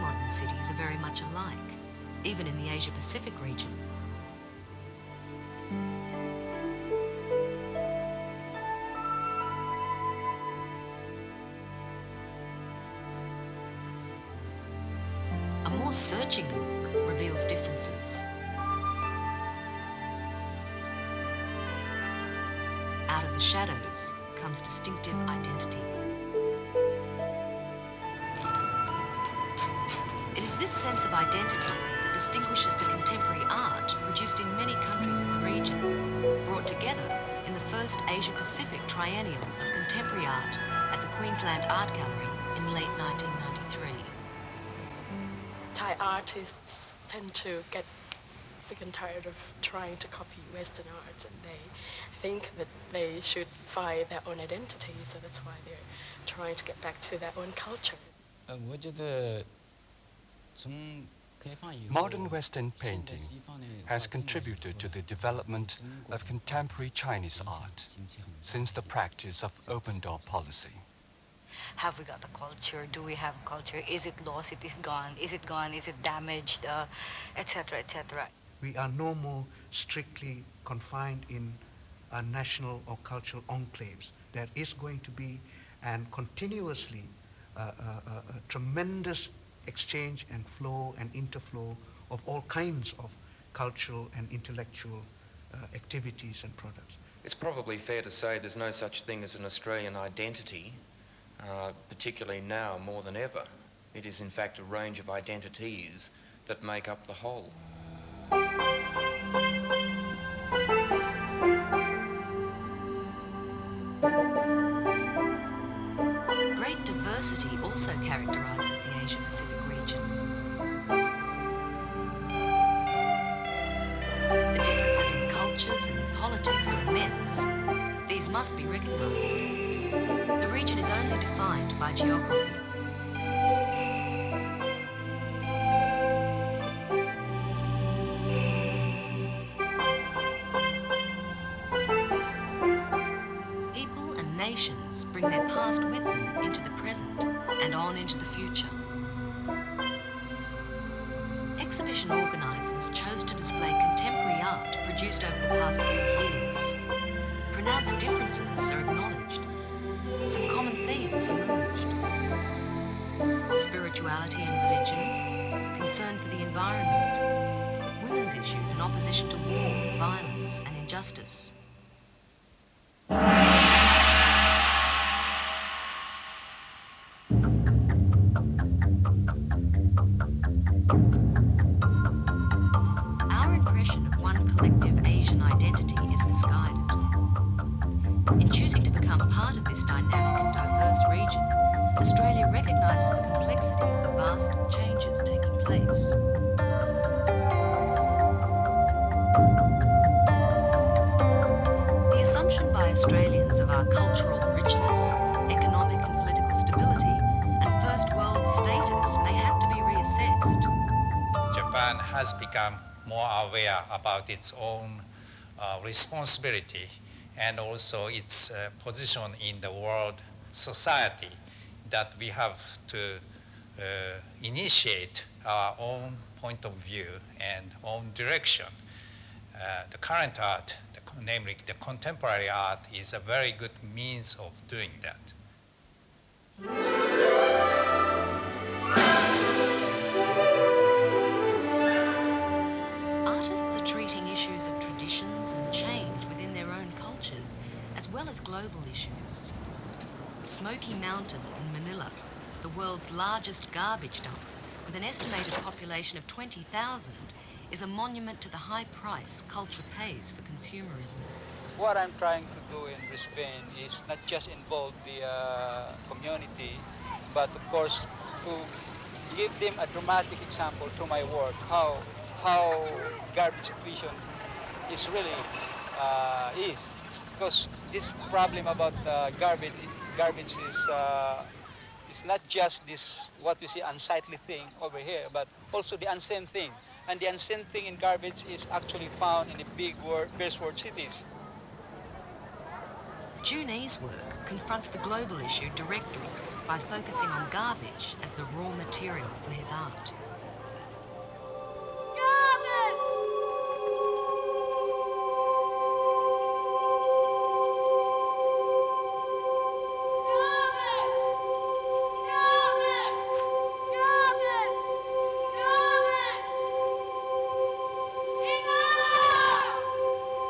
modern cities are very much alike, even in the Asia-Pacific region. A more searching look reveals differences. Out of the shadows comes distinctive identity. It is this sense of identity that distinguishes the contemporary art produced in many countries of the region, brought together in the first Asia-Pacific Triennial of Contemporary Art at the Queensland Art Gallery in late 1993. Thai artists tend to get sick and tired of trying to copy Western art, and they think that they should find their own identity, so that's why they're trying to get back to their own culture. Modern Western painting has contributed to the development of contemporary Chinese art since the practice of open-door policy. Have we got a culture? Do we have a culture? Is it lost? It is gone? Is it gone? Is it damaged? Etc., etc. We are no more strictly confined in national or cultural enclaves. There is going to be and continuously a tremendous exchange and flow and interflow of all kinds of cultural and intellectual activities and products. It's probably fair to say there's no such thing as an Australian identity, particularly now more than ever. It is in fact a range of identities that make up the whole. Great diversity also characterises the Asia-Pacific region. The differences in cultures and politics are immense. These must be recognised. The region is only defined by geography. People and nations bring their past with them into the present and on into the future. Exhibition organisers chose to display contemporary art produced over the past few years. Pronounced differences are acknowledged. Some common themes emerged. Spirituality and religion, concern for the environment, women's issues and opposition to war, violence and injustice. Our impression of one collective Asian identity is misguided. In choosing to become part of this dynamic and diverse region, Australia recognises the complexity of the vast changes taking place. The assumption by Australians of our cultural richness, economic and political stability, and first world status may have to be reassessed. Japan has become more aware about its own responsibility and also its position in the world society, that we have to initiate our own point of view and own direction. The current art, namely the contemporary art, is a very good means of doing that. Artists are treating issues of traditions and change within their own cultures, as well as global issues. Smoky Mountain in Manila, the world's largest garbage dump, with an estimated population of 20,000, is a monument to the high price culture pays for consumerism. What I'm trying to do in Brisbane is not just involve the community, but of course to give them a dramatic example through my work, how garbage situation is really is. Because this problem about garbage is not just this what we see unsightly thing over here, but also the unseen thing. And the unseen thing in garbage is actually found in the big first world cities. Junie's work confronts the global issue directly by focusing on garbage as the raw material for his art.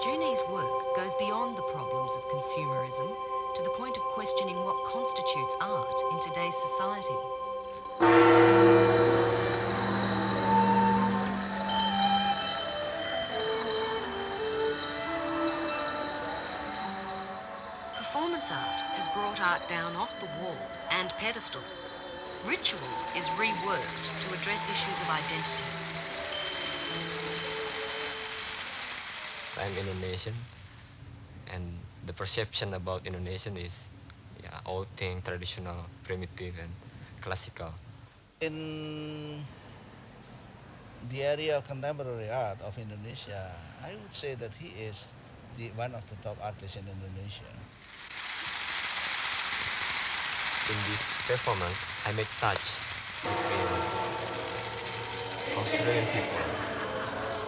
Juni's work goes beyond the problems of consumerism to the point of questioning what constitutes art in today's society. Performance art has brought art down off the wall and pedestal. Ritual is reworked to address issues of identity. I'm Indonesian, and the perception about Indonesian is old thing, traditional, primitive, and classical. In the area of contemporary art of Indonesia, I would say that he is one of the top artists in Indonesia. In this performance, I make touch between Australian people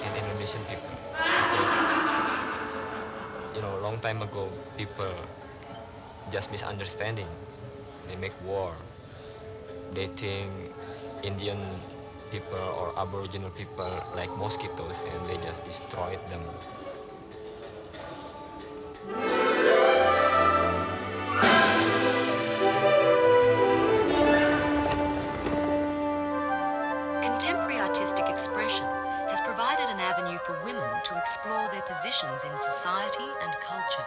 and Indonesian people. Because, a long time ago, people just misunderstanding. They make war. They think Indian people or Aboriginal people like mosquitoes, and they just destroyed them. Contemporary artistic expression has provided an avenue for women to explore their positions in society and culture.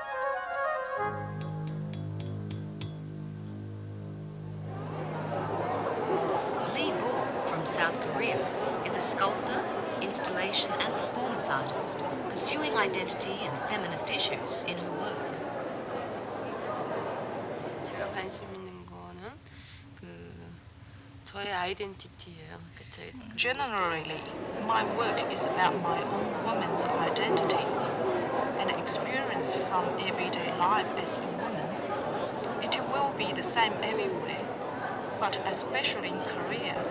Lee Bull from South Korea is a sculptor, installation and performance artist, pursuing identity and feminist issues in her work. 제가 관심 있는 거는 저의 아이덴티티예요. Generally, my work is about my own woman's identity, an experience from everyday life as a woman. It will be the same everywhere, but especially in Korea.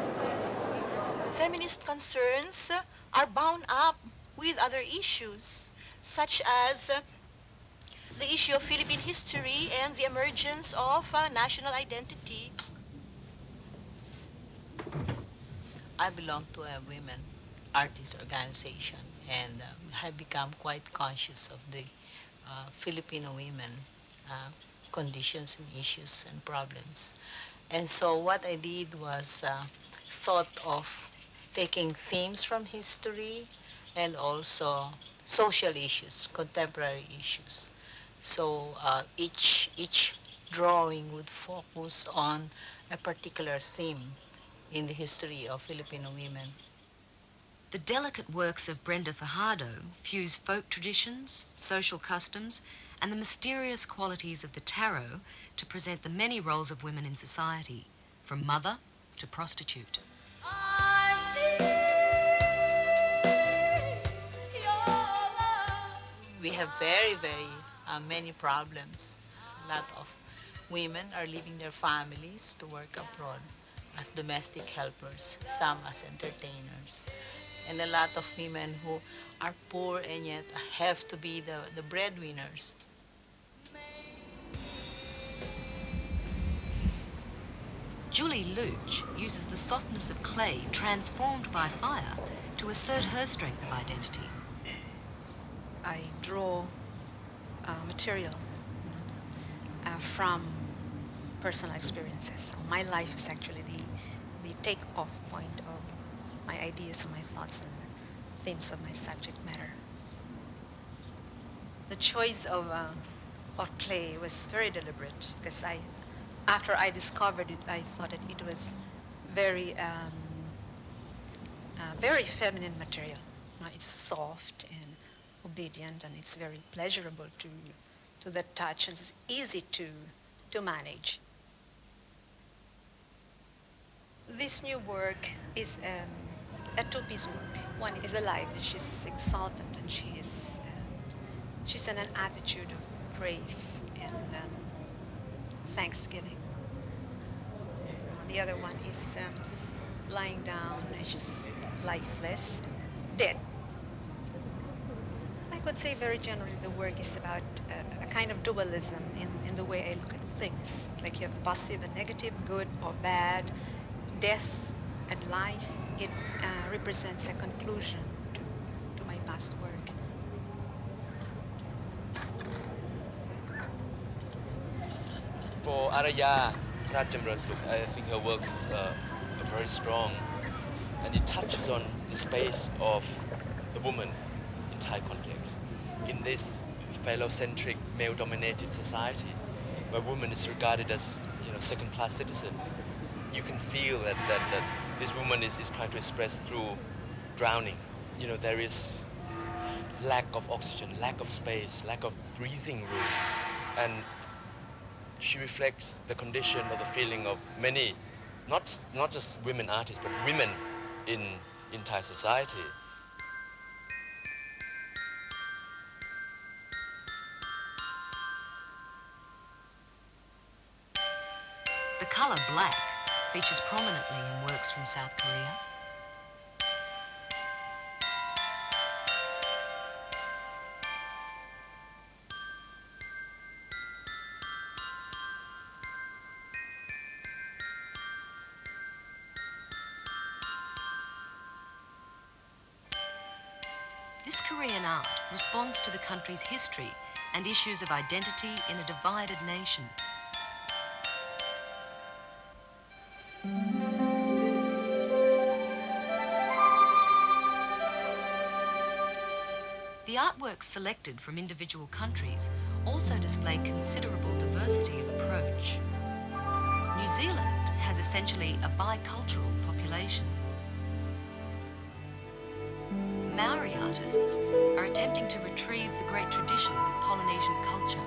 Feminist concerns are bound up with other issues, such as the issue of Philippine history and the emergence of national identity. I belong to a women artist organization, and have become quite conscious of the Filipino women conditions and issues and problems. And so what I did was thought of taking themes from history and also social issues, contemporary issues. So each drawing would focus on a particular theme in the history of Filipino women. The delicate works of Brenda Fajardo fuse folk traditions, social customs, and the mysterious qualities of the tarot to present the many roles of women in society, from mother to prostitute. We have very many problems. A lot of women are leaving their families to work abroad as domestic helpers, some as entertainers. And a lot of women who are poor and yet have to be the breadwinners. Julie Luch uses the softness of clay transformed by fire to assert her strength of identity. I draw material from personal experiences. My life is actually the take-off point of my ideas and my thoughts and the themes of my subject matter. The choice of clay was very deliberate because after I discovered it, I thought that it was very feminine material. It's soft and obedient, and it's very pleasurable to the touch, and it's easy to manage. This new work is a two-piece work. One is alive, and she's exultant, and she's in an attitude of praise and thanksgiving. the other one is lying down, just lifeless, dead. I could say very generally the work is about a kind of dualism in the way I look at things. It's like you have positive and negative, good or bad, death and life. It represents a conclusion to my past work. For Araya Rajamrasuk, I think her works are very strong, and it touches on the space of the woman in Thai context. In this phallocentric, male-dominated society, where woman is regarded as, second-class citizen, you can feel that this woman is trying to express through drowning. There is lack of oxygen, lack of space, lack of breathing room, and she reflects the condition or the feeling of many, not just women artists, but women in Thai society. The colour black features prominently in works from South Korea. This Korean art responds to the country's history and issues of identity in a divided nation. The artworks selected from individual countries also display considerable diversity of approach. New Zealand has essentially a bicultural population. Maori artists are attempting to retrieve the great traditions of Polynesian culture.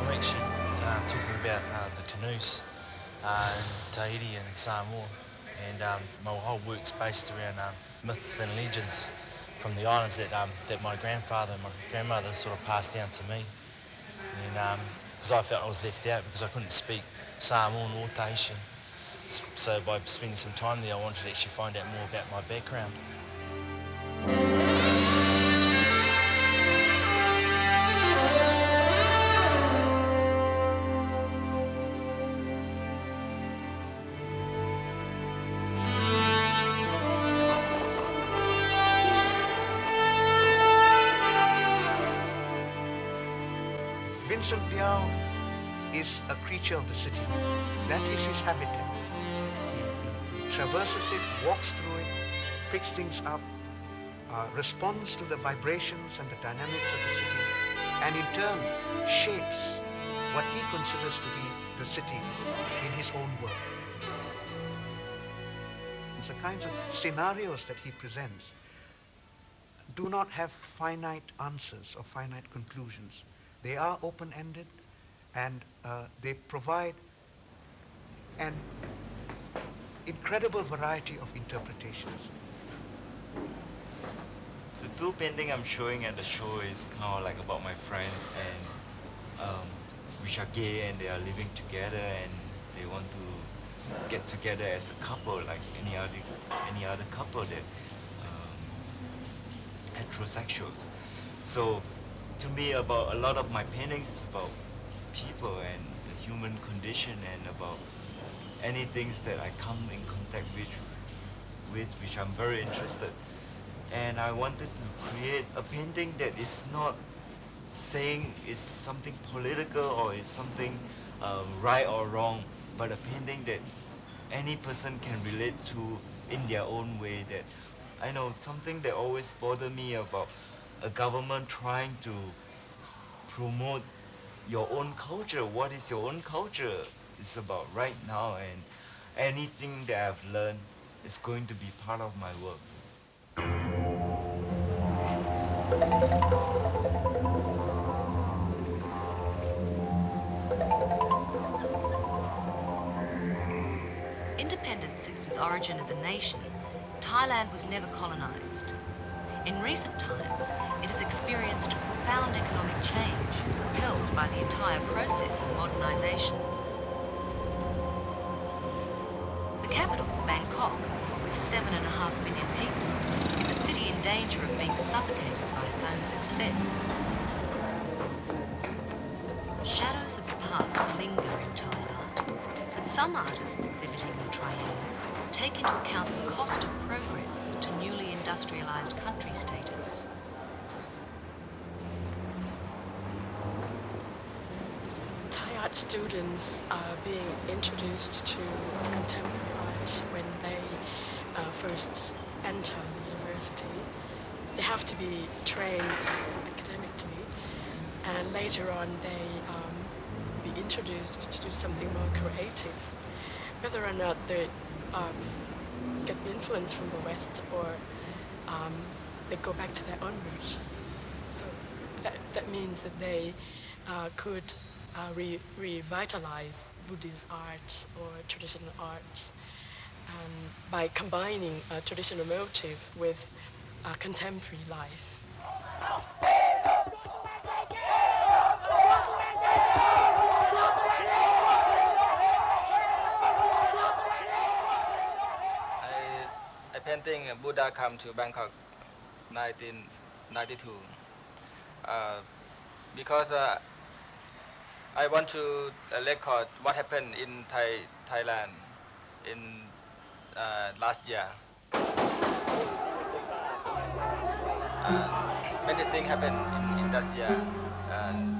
I'm actually talking about the canoes in Tahiti and Samoa, and my whole work's based around myths and legends from the islands that my grandfather and my grandmother sort of passed down to me. And because I felt I was left out because I couldn't speak Samoan or Tahitian. So by spending some time there, I wanted to actually find out more about my background. Vincent Liao is a creature of the city. That is his habitat. He traverses it, walks through it, picks things up, responds to the vibrations and the dynamics of the city, and in turn shapes what he considers to be the city in his own work. And the kinds of scenarios that he presents do not have finite answers or finite conclusions. They are open-ended, and they provide an incredible variety of interpretations. The two paintings I'm showing at the show is kind of like about my friends, and which are gay and they are living together and they want to get together as a couple, like any other couple that heterosexuals. So to me, about a lot of my paintings is about people and the human condition and about any things that I come in contact with which I'm very interested. And I wanted to create a painting that is not saying it's something political or is something right or wrong, but a painting that any person can relate to in their own way. That I know something that always bothered me about a government trying to promote your own culture. What is your own culture? It's about right now, and anything that I've learned is going to be part of my work. Independent since its origin as a nation, Thailand was never colonized. In recent times, it has experienced profound economic change, propelled by the entire process of modernization. The capital, Bangkok, with 7.5 million people, is a city in danger of being suffocated by its own success. Shadows of the past linger in Thai art, but some artists exhibiting in the Triennial take into account the cost of progress to newly industrialized country status. Thai art students are being introduced to contemporary art when they first enter the university. They have to be trained academically, and later on they be introduced to do something more creative. Whether or not they get influence from the West or they go back to their own roots. So that means that they could revitalize Buddhist art or traditional art by combining a traditional motif with contemporary life. I painting Buddha come to Bangkok 1992 because I want to record what happened in Thailand in last year. Many things happened in last year.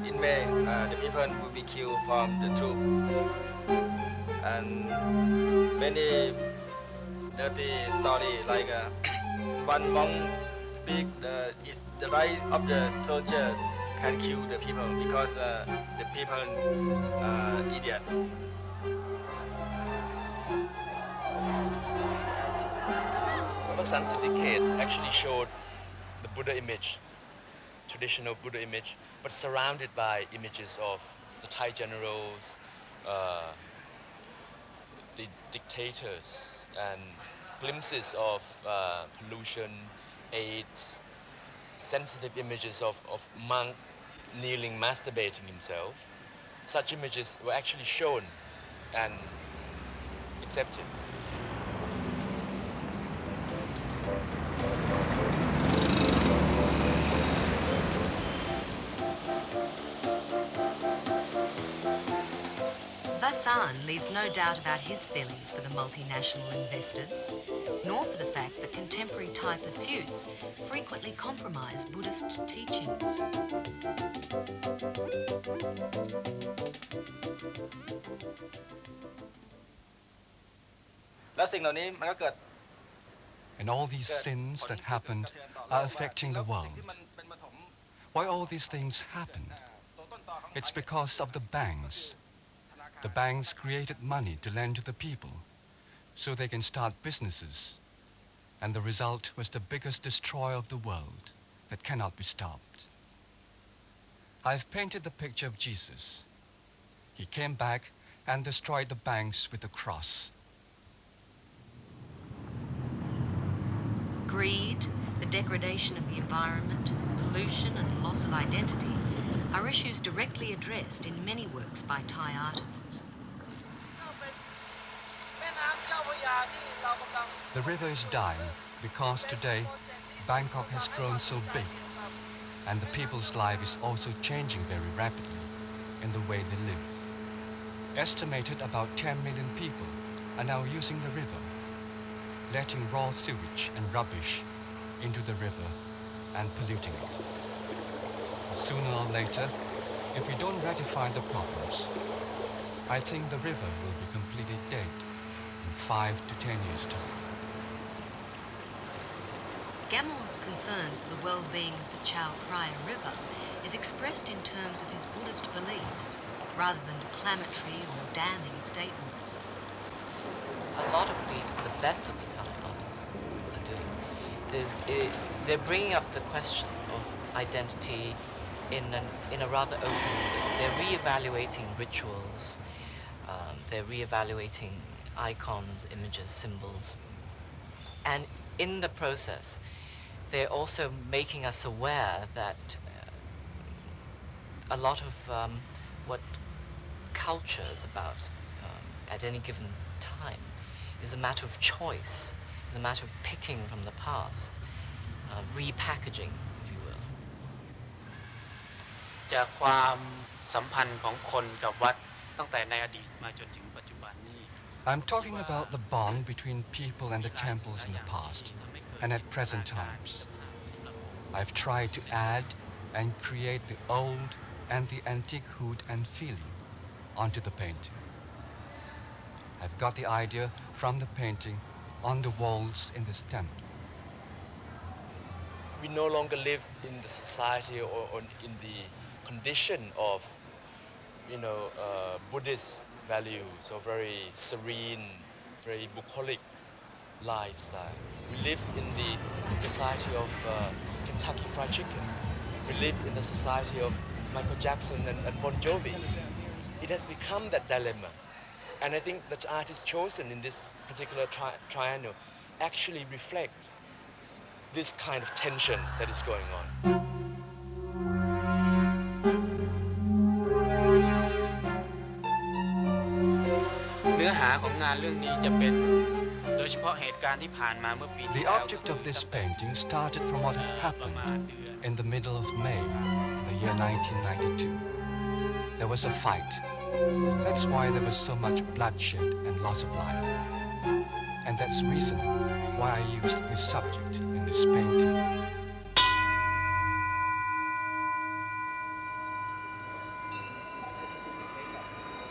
In May, the people will be killed from the troop, and many dirty story like one monk speak it's the right of the soldier can kill the people because the people idiots. Sun Syndicate actually showed the Buddha image, traditional Buddha image, but surrounded by images of the Thai generals, the dictators, and glimpses of pollution, AIDS, sensitive images of monk kneeling, masturbating himself. Such images were actually shown and accepted. Vassan leaves no doubt about his feelings for the multinational investors, nor for the fact that contemporary Thai pursuits frequently compromise Buddhist teachings. And all these sins that happened are affecting the world. Why all these things happened? It's because of the banks. The banks created money to lend to the people so they can start businesses. And the result was the biggest destroyer of the world that cannot be stopped. I've painted the picture of Jesus. He came back and destroyed the banks with a cross. Greed, the degradation of the environment, pollution and loss of identity are issues directly addressed in many works by Thai artists. The river is dying because today Bangkok has grown so big, and the people's life is also changing very rapidly in the way they live. Estimated about 10 million people are now using the river, letting raw sewage and rubbish into the river and polluting it. Sooner or later, if we don't rectify the problems, I think the river will be completely dead in 5 to 10 years' time. Gamo's concern for the well-being of the Chao Phraya River is expressed in terms of his Buddhist beliefs, rather than declamatory or damning statements. A lot of these, the best of the Thai artists are doing, they're bringing up the question of identity in a rather open way. They're re-evaluating rituals, they're re-evaluating icons, images, symbols, and in the process, they're also making us aware that a lot of what culture is about at any given time is a matter of choice, is a matter of picking from the past, repackaging, if you will. จากความสัมพันธ์ของคนกับวัดตั้งแต่ในอดีตมาจนถึงปัจจุบันนี้ I'm talking about the bond between people and the temples in the past and at present times. I've tried to add and create the old and the antiquehood and feeling onto the painting. I've got the idea from the painting on the walls in this temple. We no longer live in the society or in the condition of, Buddhist values or very serene, very bucolic lifestyle. We live in the society of Kentucky Fried Chicken. We live in the society of Michael Jackson and Bon Jovi. It has become that dilemma. And I think the artist chosen in this particular triennial actually reflects this kind of tension that is going on. เนื้อหาของงานเรื่องนี้จะเป็นโดยเฉพาะเหตุการณ์ที่ผ่านมาเมื่อปีที่ The แล้ว object of this painting started from what had happened in the middle of May in the year 1992. There was a fight. That's why there was so much bloodshed and loss of life. And that's the reason why I used this subject in this painting.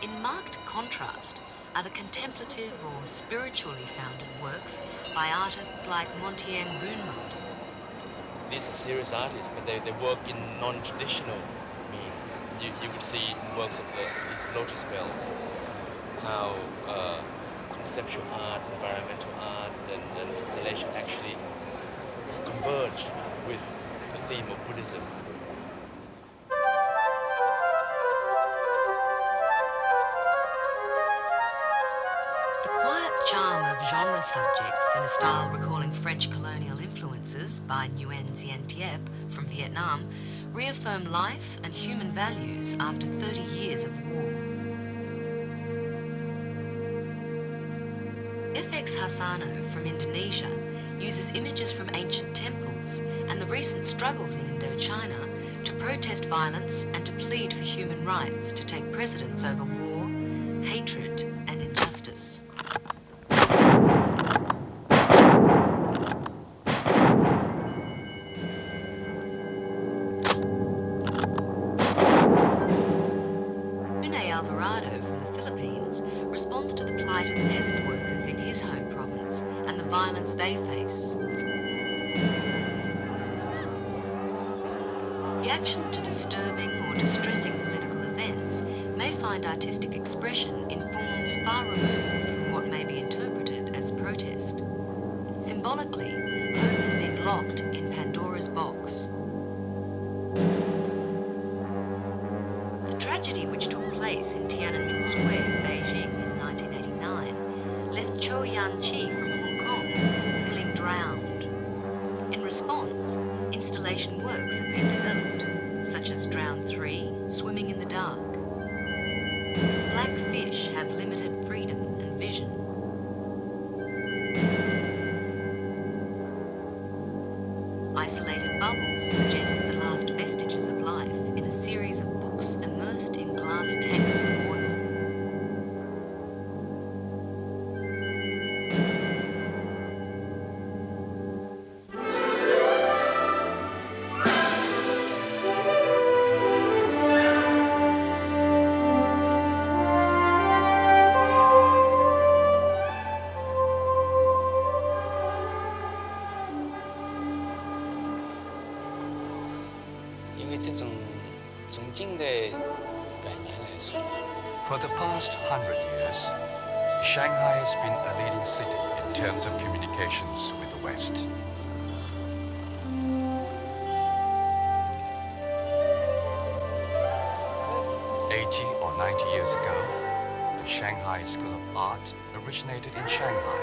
In marked contrast are the contemplative or spiritually founded works by artists like Montieng Boonmont. These are serious artists, but they work in non-traditional means. You would see in works of these lotus bells how conceptual art, environmental art, and installation actually converge with the theme of Buddhism. The quiet charm of genre subjects in a style recalling French colonial influences by Nguyen Dien Thiep from Vietnam reaffirm life and human values after 30 years of war. FX Hasano from Indonesia uses images from ancient temples and the recent struggles in Indochina to protest violence and to plead for human rights to take precedence over war, hatred, and injustice. Alvarado from the Philippines responds to the plight of peasant workers in his home province and the violence they face. Reaction to disturbing or distressing political events may find artistic expression in forms far removed from what may be interpreted as protest. Symbolically, hope has been locked in Pandora's box. The tragedy which took place in Tiananmen Square, Beijing in 1989 left Cho Yan-chi from Hong Kong feeling drowned. In response, installation works have been developed, such as Drown 3, Swimming in the Dark. Black fish have limited freedom and vision. Isolated bubbles suggest the last vestiges of life in a series of books immersed in glass tanks of oil. For the past 100 years, Shanghai has been a leading city in terms of communications with the West. or 90 years ago, the Shanghai School of Art originated in Shanghai.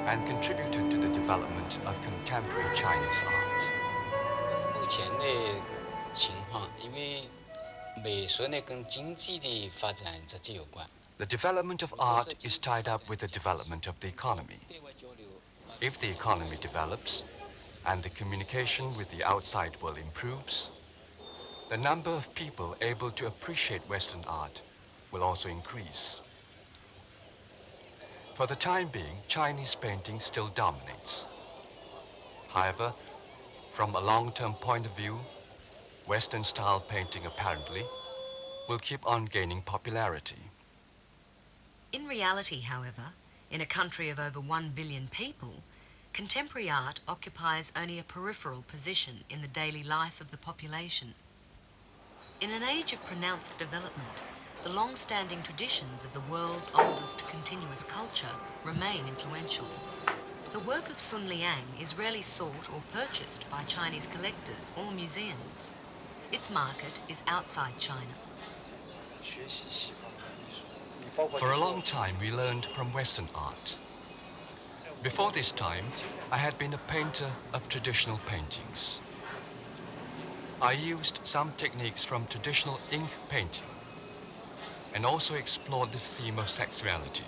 and contributed to the development of contemporary Chinese art. 目前的情况，因为美术呢跟经济的发展直接有关。 The development of art is tied up with the development of the economy. If the economy develops and the communication with the outside world improves, the number of people able to appreciate Western art will also increase. For the time being, Chinese painting still dominates. However, from a long-term point of view, Western-style painting apparently will keep on gaining popularity. In reality, however, in a country of over 1 billion people, contemporary art occupies only a peripheral position in the daily life of the population. In an age of pronounced development, the long-standing traditions of the world's oldest continuous culture remain influential. The work of Sun Liang is rarely sought or purchased by Chinese collectors or museums. Its market is outside China. For a long time, we learned from Western art. Before this time, I had been a painter of traditional paintings. I used some techniques from traditional ink painting and also explored the theme of sexuality,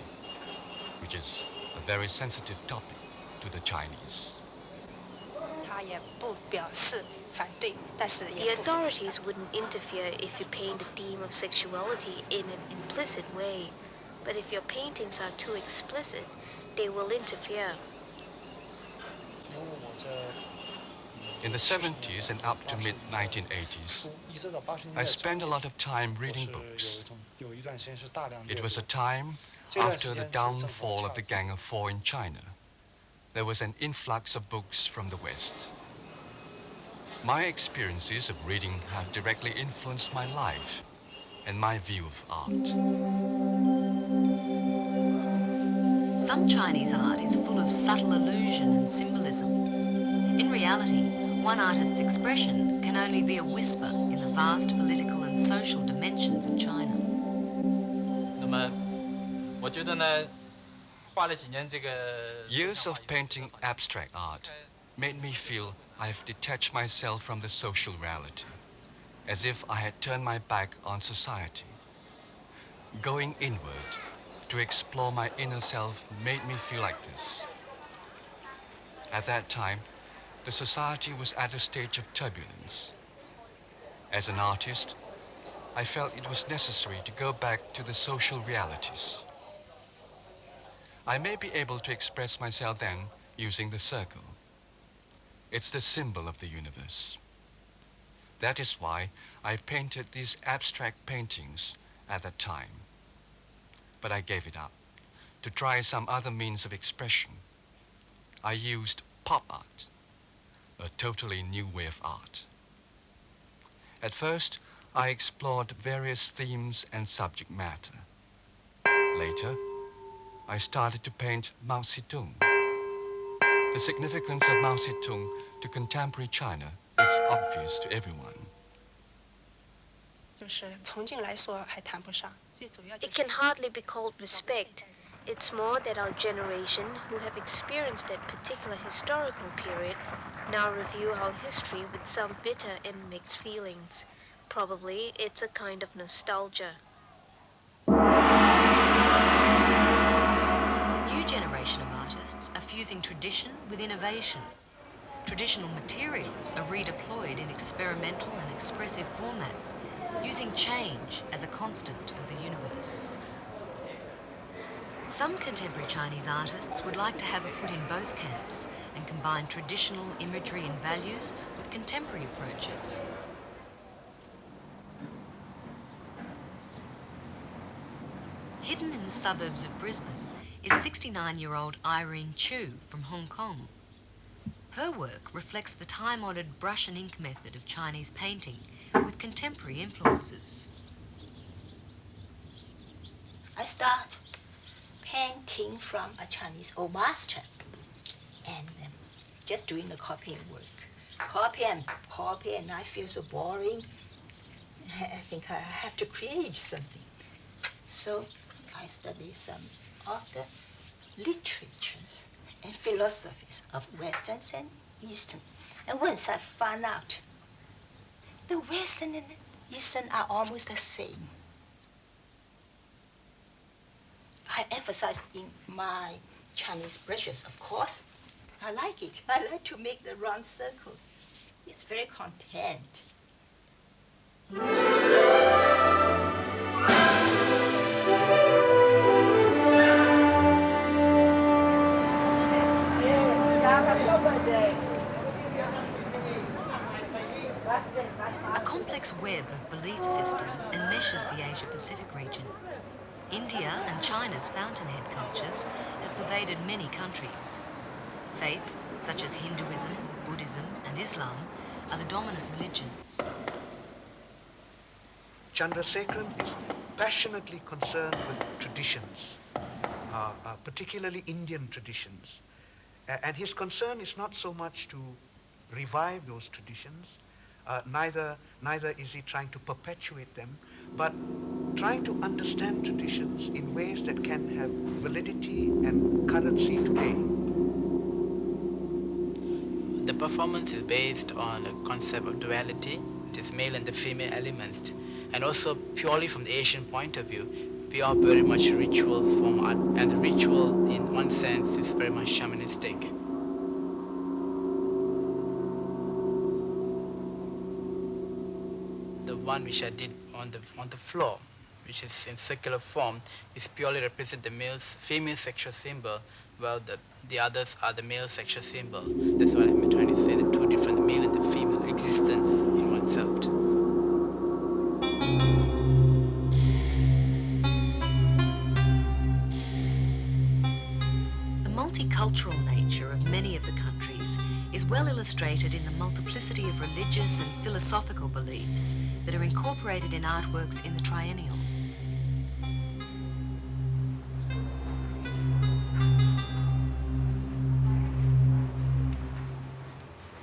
which is a very sensitive topic to the Chinese. The authorities wouldn't interfere if you paint the theme of sexuality in an implicit way, but if your paintings are too explicit, they will interfere. In the 70s and up to mid-1980s, I spent a lot of time reading books. It was a time after the downfall of the Gang of Four in China. There was an influx of books from the West. My experiences of reading have directly influenced my life and my view of art. Some Chinese art is full of subtle illusion and symbolism. In reality, one artist's expression can only be a whisper in the vast political and social dimensions of China. Years of painting abstract art made me feel I've detached myself from the social reality, as if I had turned my back on society. Going inward to explore my inner self made me feel like this. At that time, the society was at a stage of turbulence. As an artist, I felt it was necessary to go back to the social realities. I may be able to express myself then using the circle. It's the symbol of the universe. That is why I painted these abstract paintings at that time. But I gave it up to try some other means of expression. I used pop art, a totally new way of art. At first, I explored various themes and subject matter. Later, I started to paint Mao Zedong. The significance of Mao Zedong to contemporary China is obvious to everyone. It can hardly be called respect. It's more that our generation, who have experienced that particular historical period, now review our history with some bitter and mixed feelings. Probably it's a kind of nostalgia. The new generation of artists are fusing tradition with innovation. Traditional materials are redeployed in experimental and expressive formats, using change as a constant of the universe. Some contemporary Chinese artists would like to have a foot in both camps and combine traditional imagery and values with contemporary approaches. Hidden in the suburbs of Brisbane is 69-year-old Irene Chu from Hong Kong. Her work reflects the time-honoured brush and ink method of Chinese painting with contemporary influences. I start painting from a Chinese old master and just doing the copying work. Copy, and I feel so boring. I think I have to create something. So I study some of the literatures and philosophies of Westerns and Eastern. And once I found out, the Western and Eastern are almost the same. I emphasize in my Chinese brushes, of course. I like it. I like to make the round circles. It's very content. A complex web of belief systems enmeshes the Asia-Pacific region. India and China's fountainhead cultures have pervaded many countries. Faiths such as Hinduism, Buddhism and Islam are the dominant religions. Chandrasekaran is passionately concerned with traditions, particularly Indian traditions. And his concern is not so much to revive those traditions, neither is he trying to perpetuate them, but trying to understand traditions in ways that can have validity and currency today. The performance is based on a concept of duality, it is male and the female elements, and also purely from the Asian point of view, we are very much ritual form art, and the ritual in one sense is very much shamanistic. The one which I did on the floor, which is in circular form, is purely represent the female sexual symbol, while the others are the male sexual symbol. That's what I'm trying to say, the two different male and the female existence in oneself. The multicultural nature of many of the countries is well illustrated in the multiplicity of religious and philosophical beliefs that are incorporated in artworks in the Triennial.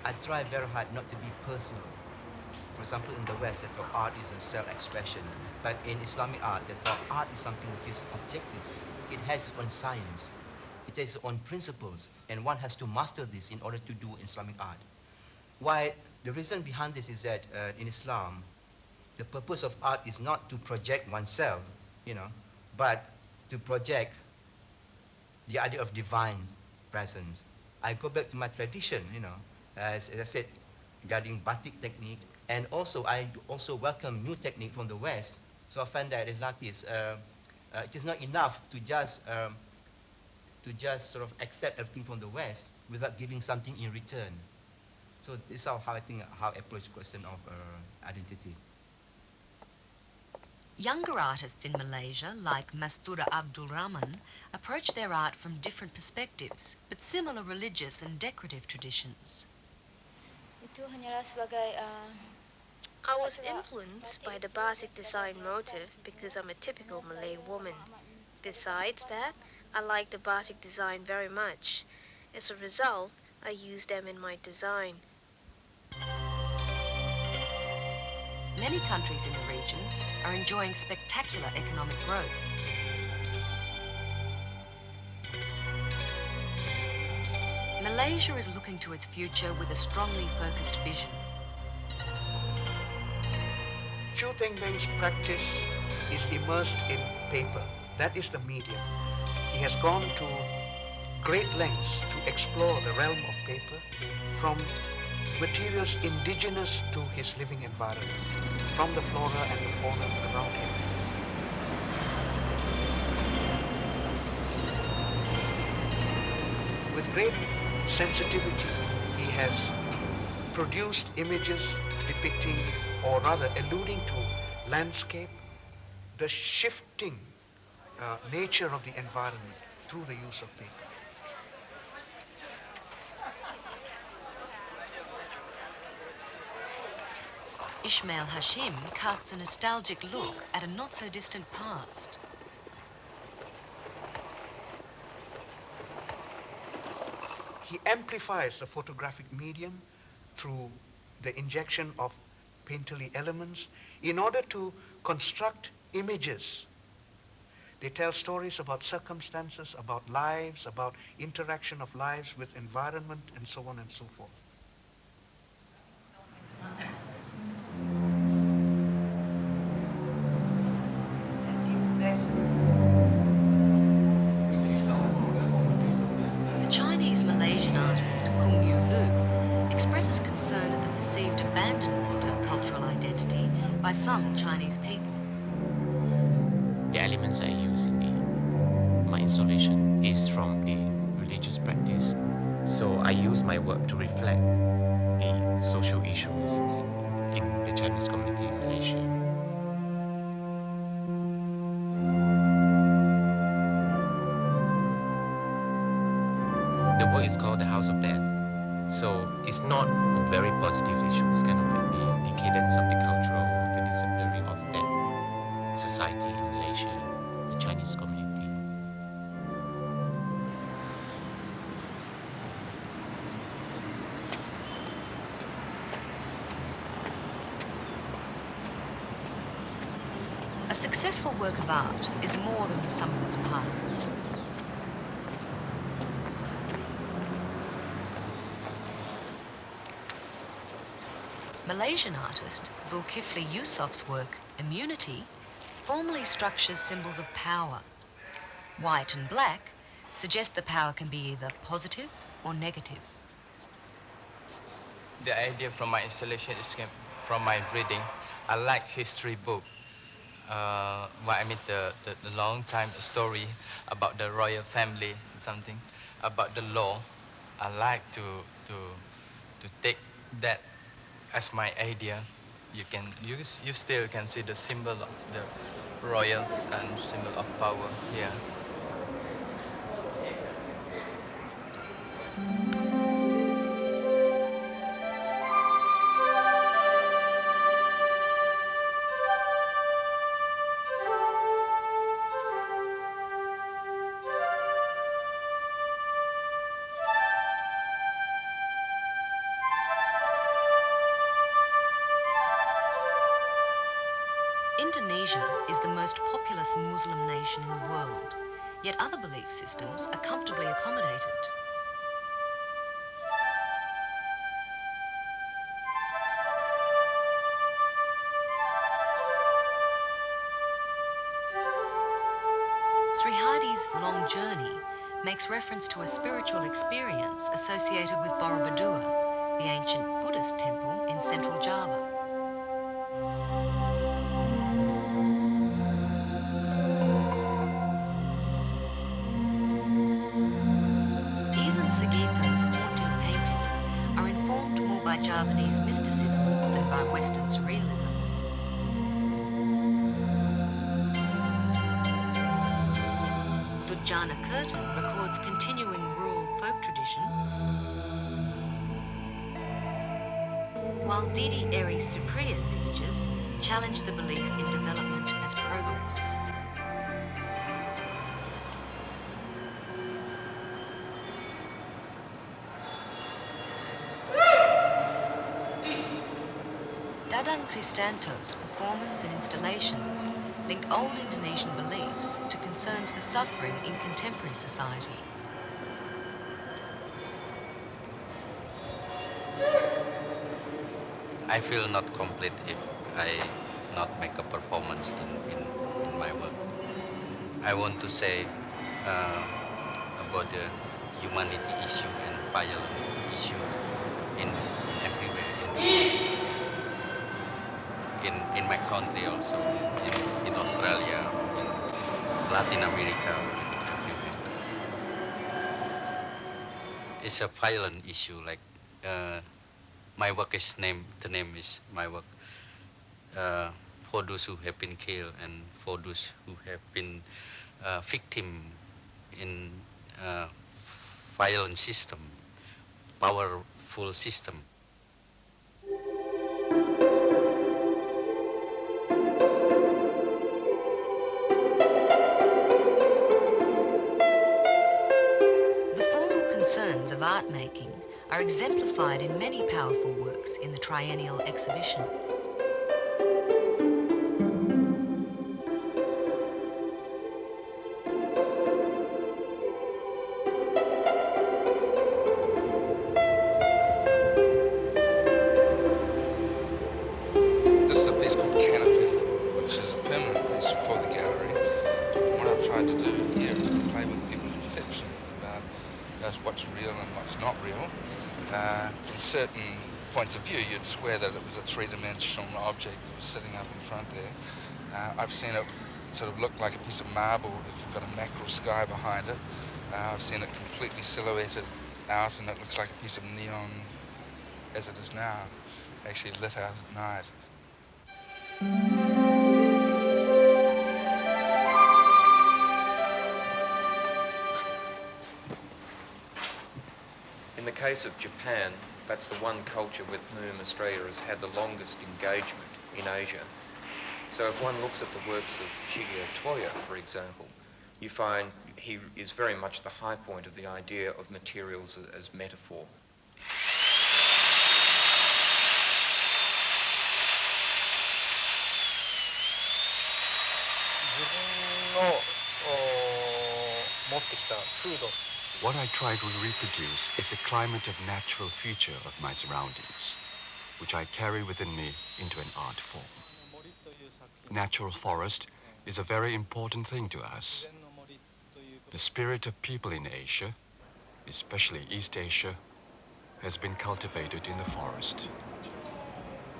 I try very hard not to be personal. For example, in the West, they thought art is a self-expression. But in Islamic art, they thought art is something which is objective. It has its own science. It has its own principles. And one has to master this in order to do Islamic art. Why? The reason behind this is that in Islam, the purpose of art is not to project oneself, but to project the idea of divine presence. I go back to my tradition, as I said, regarding batik technique, and also I also welcome new technique from the West. So I find that as an artist, it is not enough to just sort of accept everything from the West without giving something in return. So this is how I think how I approach the question of identity. Younger artists in Malaysia, like Mastura Abdul Rahman, approach their art from different perspectives, but similar religious and decorative traditions. Itu hanyalah sebagai I was influenced by the batik design motif because I'm a typical Malay woman. Besides that, I like the batik design very much. As a result, I use them in my design. Many countries in the region are enjoying spectacular economic growth. Malaysia is looking to its future with a strongly focused vision. Chu Tengbei's practice is immersed in paper. That is the medium. He has gone to great lengths to explore the realm of paper from materials indigenous to his living environment, from the flora and the fauna around him. With great sensitivity, he has produced images depicting, or rather alluding to, landscape, the shifting nature of the environment through the use of paper. ISMAIL HASHIM casts a nostalgic look at a not-so-distant past. He amplifies the photographic medium through the injection of painterly elements in order to construct images. They tell stories about circumstances, about lives, about interaction of lives with environment, and so on and so forth. The Chinese-Malaysian artist Kung Yu Lu expresses concern at the perceived abandonment of cultural identity by some Chinese people. The elements I use in my installation is from the religious practice. So I use my work to reflect the social issues in the Chinese community in Malaysia. The work is called The House of Death. So it's not a very positive issue. It's kind of like the decadence of the cultural, the disappearing of that society in Malaysia, the Chinese community. A successful work of art is more than the sum of its parts. Malaysian artist Zulkifli Yusuf's work, Immunity, formally structures symbols of power. White and black suggest the power can be either positive or negative. The idea from my installation is from my reading. I like history book. The long time story about the royal family, something about the law. I like to take that as my idea. You still can see the symbol of the royals and symbol of power here. Indonesia is the most populous Muslim nation in the world, yet other belief systems are comfortably accommodated. Sri Hadi's Long Journey makes reference to a spiritual experience associated with Borobudur, the ancient Buddhist temple in central Java. Sugito's haunting paintings are informed more by Javanese mysticism than by Western surrealism. Sujana Curtin records continuing rural folk tradition, while Didi Eri Supriya's images challenge the belief in development as progress. DADANG CHRISTANTO's performance and installations link old Indonesian beliefs to concerns for suffering in contemporary society. I feel not complete if I not make a performance in my work. I want to say about the humanity issue and violence issue in everywhere in my country also, in Australia, in Latin America, everywhere. It's a violent issue. Like my work is the name is my work for those who have been killed and for those who have been victim in violent system, powerful system. Concerns of art making are exemplified in many powerful works in the Triennial exhibition. tried to do here is to play with people's perceptions about what's real and what's not real. From certain points of view, you'd swear that it was a three-dimensional object that was sitting up in front there. I've seen it sort of look like a piece of marble if you've got a mackerel sky behind it. I've seen it completely silhouetted out and it looks like a piece of neon as it is now, actually lit out at night. In the case of Japan, that's the one culture with whom Australia has had the longest engagement in Asia. So if one looks at the works of Shigeru Toya, for example, you find he is very much the high point of the idea of materials as metaphor. What I try to reproduce is a climate of natural feature of my surroundings, which I carry within me into an art form. Natural forest is a very important thing to us. The spirit of people in Asia, especially East Asia, has been cultivated in the forest.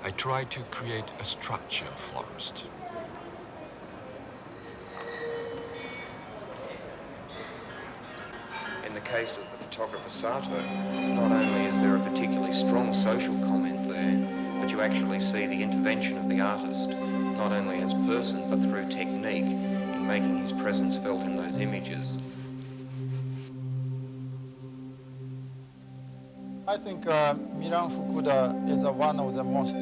I try to create a structure of forest. In the case of the photographer Sato, not only is there a particularly strong social comment there, but you actually see the intervention of the artist, not only as person, but through technique, in making his presence felt in those images. I think Miran Fukuda is one of the most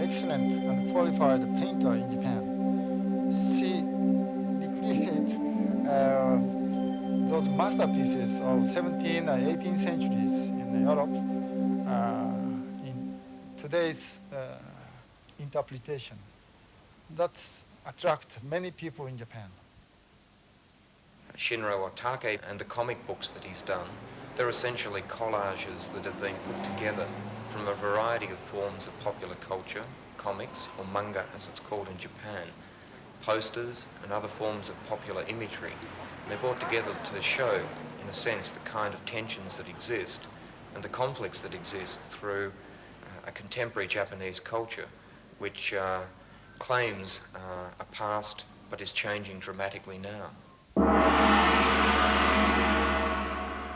excellent and qualified painter in Japan. She recreated those masterpieces of 17th and 18th centuries in Europe in today's interpretation. That attracts many people in Japan. Shinro Otake and the comic books that he's done, they're essentially collages that have been put together from a variety of forms of popular culture, comics, or manga as it's called in Japan, posters and other forms of popular imagery. And they're brought together to show, in a sense, the kind of tensions that exist and the conflicts that exist through a contemporary Japanese culture which claims a past but is changing dramatically now.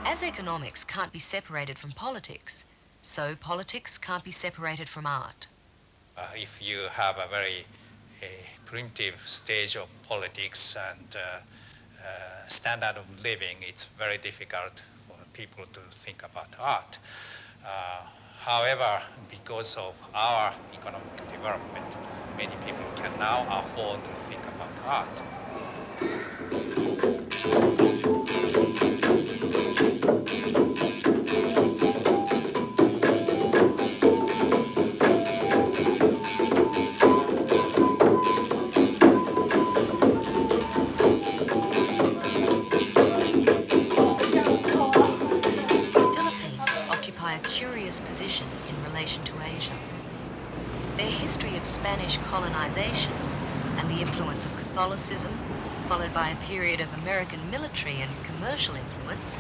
As economics can't be separated from politics, so politics can't be separated from art. If you have a very primitive stage of politics and standard of living, it's very difficult for people to think about art. However, because of our economic development, many people can now afford to think about art. Position in relation to Asia. Their history of Spanish colonization and the influence of Catholicism, followed by a period of American military and commercial influence,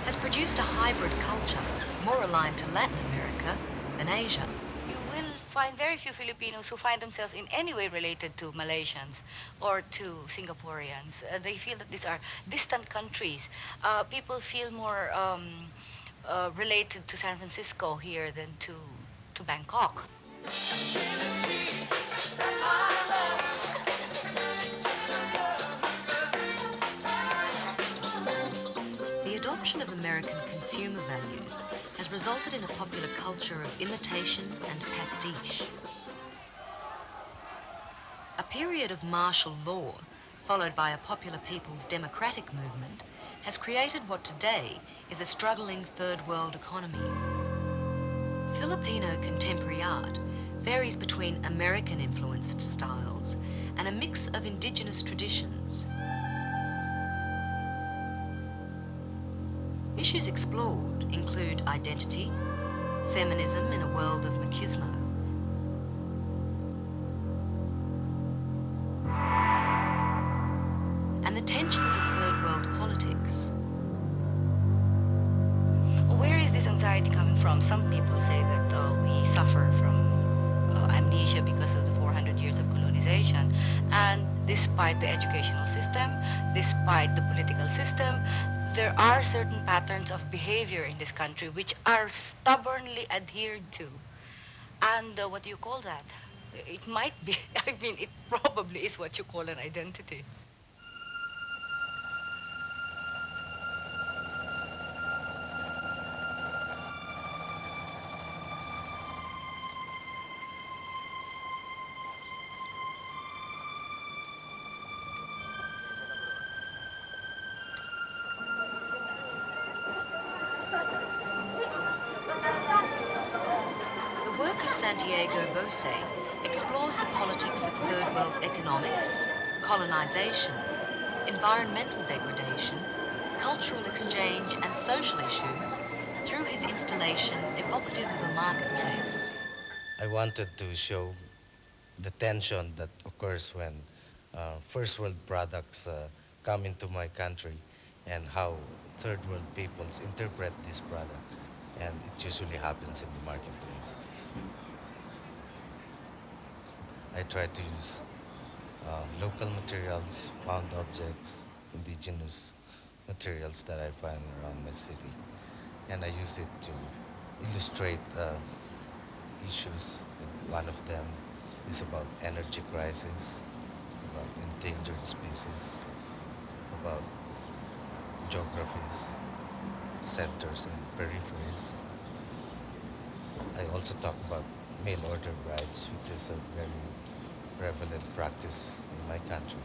has produced a hybrid culture more aligned to Latin America than Asia. You will find very few Filipinos who find themselves in any way related to Malaysians or to Singaporeans. They feel that these are distant countries. People feel more related to San Francisco here than to Bangkok. The adoption of American consumer values has resulted in a popular culture of imitation and pastiche. A period of martial law, followed by a popular people's democratic movement, has created what today is a struggling third world economy. Filipino contemporary art varies between American-influenced styles and a mix of indigenous traditions. Issues explored include identity, feminism in a world of machismo, tensions of third world politics. Where is this anxiety coming from? Some people say that we suffer from amnesia because of the 400 years of colonization, and despite the educational system, despite the political system, there are certain patterns of behavior in this country which are stubbornly adhered to. And what do you call that? It might be, I mean, it probably is what you call an identity. The work of Santiago Bose explores the politics of third world economics, colonization, environmental degradation, cultural exchange and social issues through his installation evocative of a marketplace. I wanted to show the tension that occurs when first world products come into my country and how third world peoples interpret this product, and it usually happens in the marketplace. I try to use local materials, found objects, indigenous materials that I find around my city, and I use it to illustrate issues. One of them is about energy crisis, about endangered species, about geographies, centers and peripheries. I also talk about mail order brides, which is a very prevalent practice in my country.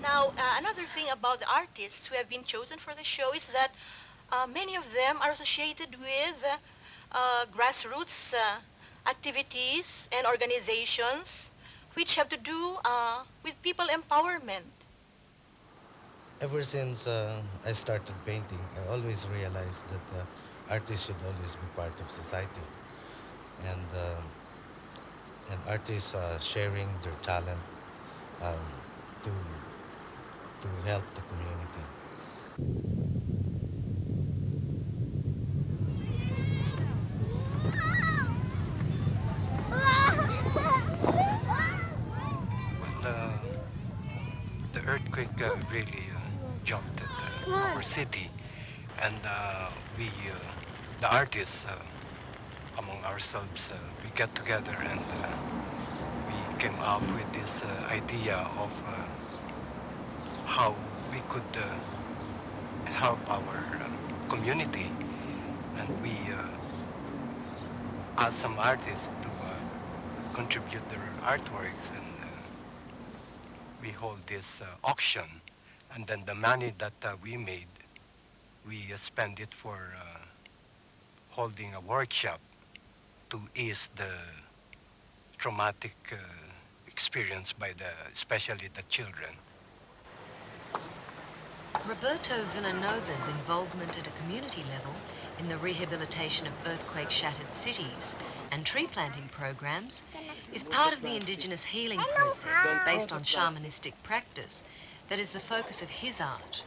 Now, another thing about the artists who have been chosen for the show is that many of them are associated with grassroots activities and organizations which have to do with people empowerment. Ever since I started painting, I always realized that artists should always be part of society. And artists sharing their talent to help the community. Well, the earthquake really jolted our city, and the artists, among ourselves, we get together and we came up with this idea of how we could help our community, and we asked some artists to contribute their artworks, and we hold this auction, and then the money that we made, we spend it for holding a workshop to ease the traumatic experience by especially the children. Roberto Villanova's involvement at a community level in the rehabilitation of earthquake-shattered cities and tree planting programs is part of the indigenous healing process based on shamanistic practice that is the focus of his art.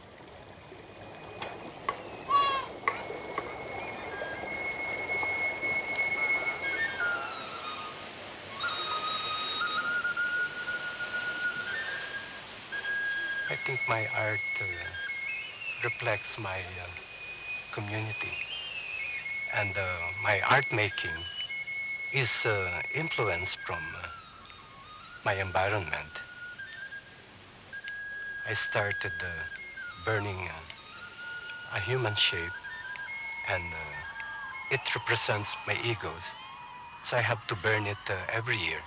I think my art reflects my community, and my art making is influenced from my environment. I started burning a human shape, and it represents my egos, so I have to burn it every year.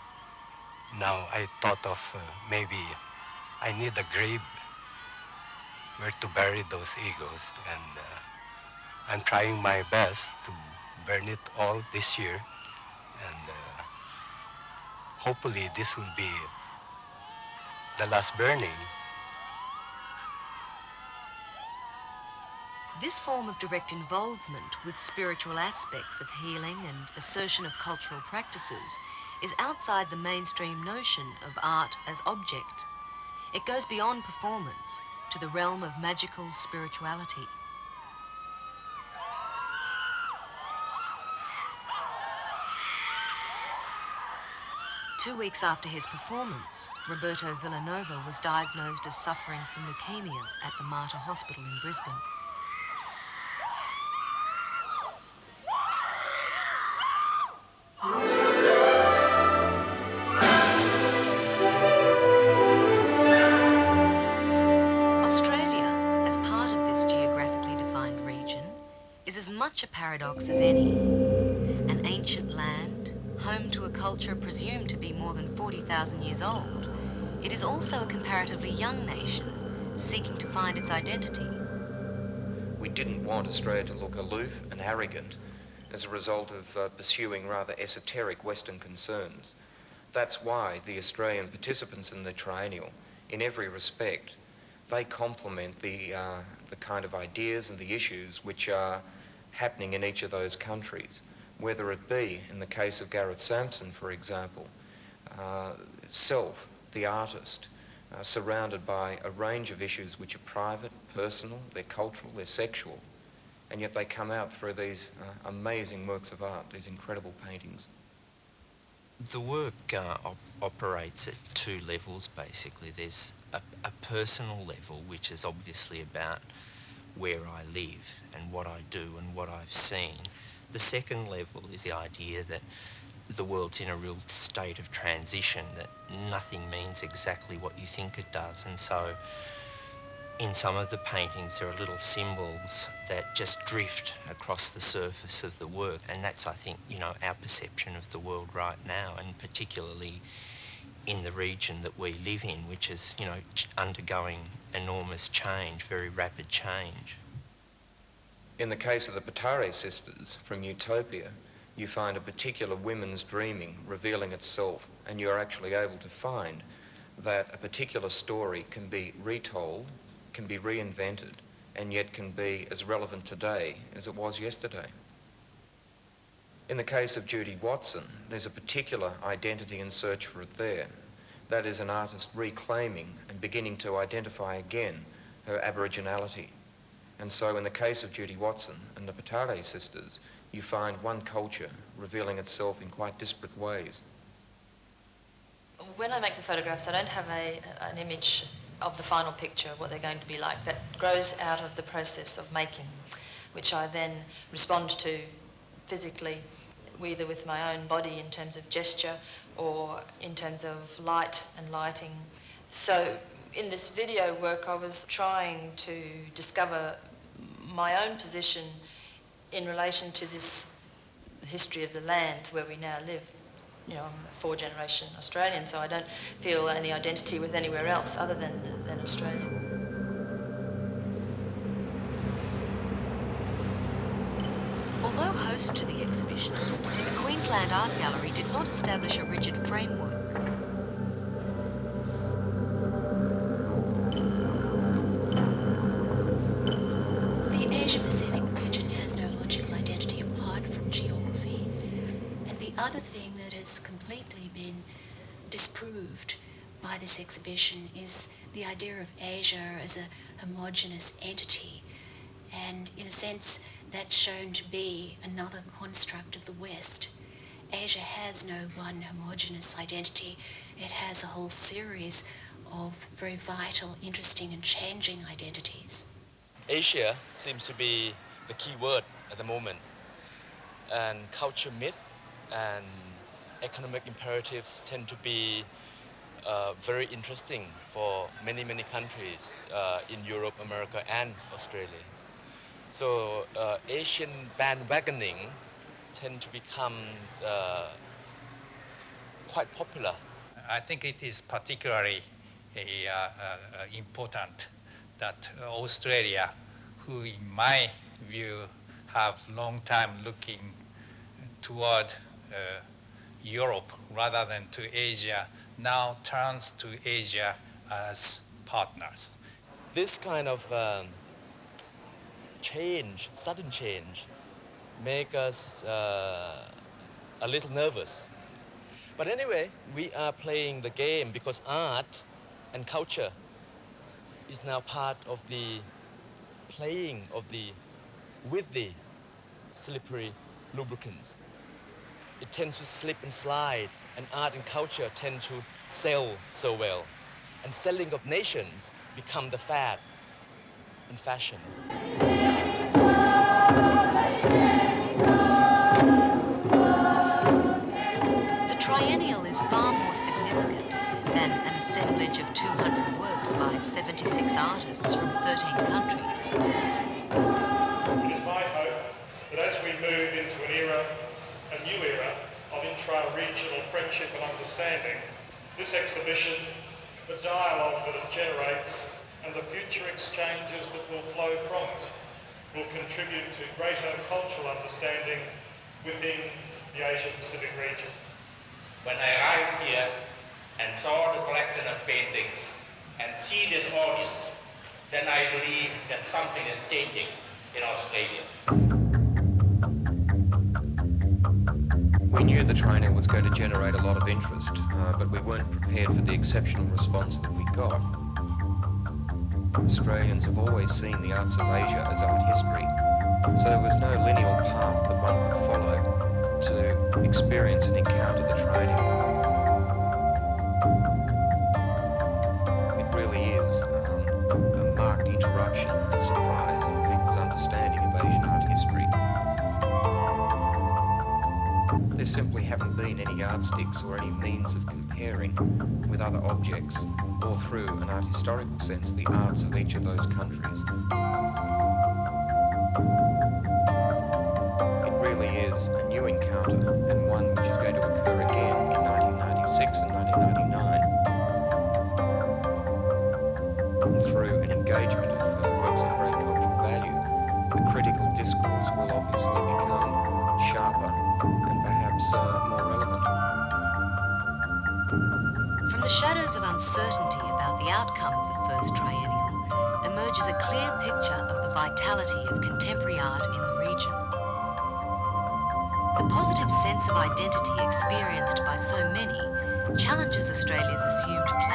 Now I thought of maybe I need a grave where to bury those egos, and I'm trying my best to burn it all this year, and hopefully this will be the last burning. This form of direct involvement with spiritual aspects of healing and assertion of cultural practices is outside the mainstream notion of art as object. It goes beyond performance to the realm of magical spirituality. Two weeks after his performance, Roberto Villanova was diagnosed as suffering from leukemia at the Mater Hospital in Brisbane. Australia, as part of this geographically defined region, is as much a paradox as any. An ancient land, home to a culture presumed to be more than 40,000 years old, it is also a comparatively young nation, seeking to find its identity. We didn't want Australia to look aloof and arrogant as a result of pursuing rather esoteric Western concerns. That's why the Australian participants in the Triennial, in every respect, they complement the kind of ideas and the issues which are happening in each of those countries. Whether it be, in the case of Gareth Sampson, for example, self, the artist, surrounded by a range of issues which are private, personal, they're cultural, they're sexual, and yet they come out through these amazing works of art, these incredible paintings. The work operates at two levels, basically. There's a personal level, which is obviously about where I live and what I do and what I've seen. The second level is the idea that the world's in a real state of transition, that nothing means exactly what you think it does. And so in some of the paintings there are little symbols that just drift across the surface of the work, and that's, I think, you know, our perception of the world right now, and particularly in the region that we live in, which is, you know, undergoing enormous change, very rapid change. In the case of the Patare sisters from Utopia, you find a particular women's dreaming revealing itself, and you're actually able to find that a particular story can be retold, can be reinvented, and yet can be as relevant today as it was yesterday. In the case of Judy Watson, there's a particular identity and search for it there. That is an artist reclaiming and beginning to identify again her Aboriginality. And so in the case of Judy Watson and the Patare sisters, you find one culture revealing itself in quite disparate ways. When I make the photographs, I don't have an image of the final picture, what they're going to be like. That grows out of the process of making, which I then respond to physically, either with my own body in terms of gesture or in terms of light and lighting. So in this video work, I was trying to discover my own position in relation to this history of the land where we now live. You know, I'm a four-generation Australian, so I don't feel any identity with anywhere else other than Australia. Although host to the exhibition, the Queensland Art Gallery did not establish a rigid framework. The Asia-Pacific region has no logical identity apart from geography. And the other thing that has completely been disproved by this exhibition is the idea of Asia as a homogeneous entity. And in a sense, that's shown to be another construct of the West. Asia has no one homogeneous identity. It has a whole series of very vital, interesting and changing identities. Asia seems to be the key word at the moment. And culture myth and economic imperatives tend to be very interesting for many, many countries in Europe, America and Australia. So Asian bandwagoning tend to become quite popular. I think it is particularly important that Australia, who in my view have long time looking toward Europe rather than to Asia, now turns to Asia as partners. This kind of change, sudden change, make us a little nervous. But anyway, we are playing the game because art and culture is now part of the playing of with the slippery lubricants. It tends to slip and slide, and art and culture tend to sell so well. And selling of nations become the fad and fashion. The Triennial is far more significant than an assemblage of 200 works by 76 artists from 13 countries. It is my hope that as we move into a new era of intra-regional friendship and understanding, this exhibition, the dialogue that it generates and the future exchanges that will flow from it will contribute to greater cultural understanding within the Asia-Pacific region. When I arrived here and saw the collection of paintings and see this audience, then I believe that something is changing in Australia. We knew the Triennial was going to generate a lot of interest, but we weren't prepared for the exceptional response that we got. Australians have always seen the arts of Asia as art history, so there was no linear path that one could follow to experience and encounter the Triennial. It really is a marked interruption and surprise in people's understanding of Asian art history. There simply haven't been any yardsticks or any means of comparing with other objects, or through an art historical sense, the arts of each of those countries. It really is a new encounter, and one which is going to occur again in 1996 and 1999. Through an engagement of works of great cultural value, the critical discourse will obviously become sharper and perhaps more relevant. From the shadows of uncertainty about the outcome of the first Triennial emerges a clear picture of the vitality of contemporary art in the region. The positive sense of identity experienced by so many challenges Australia's assumed place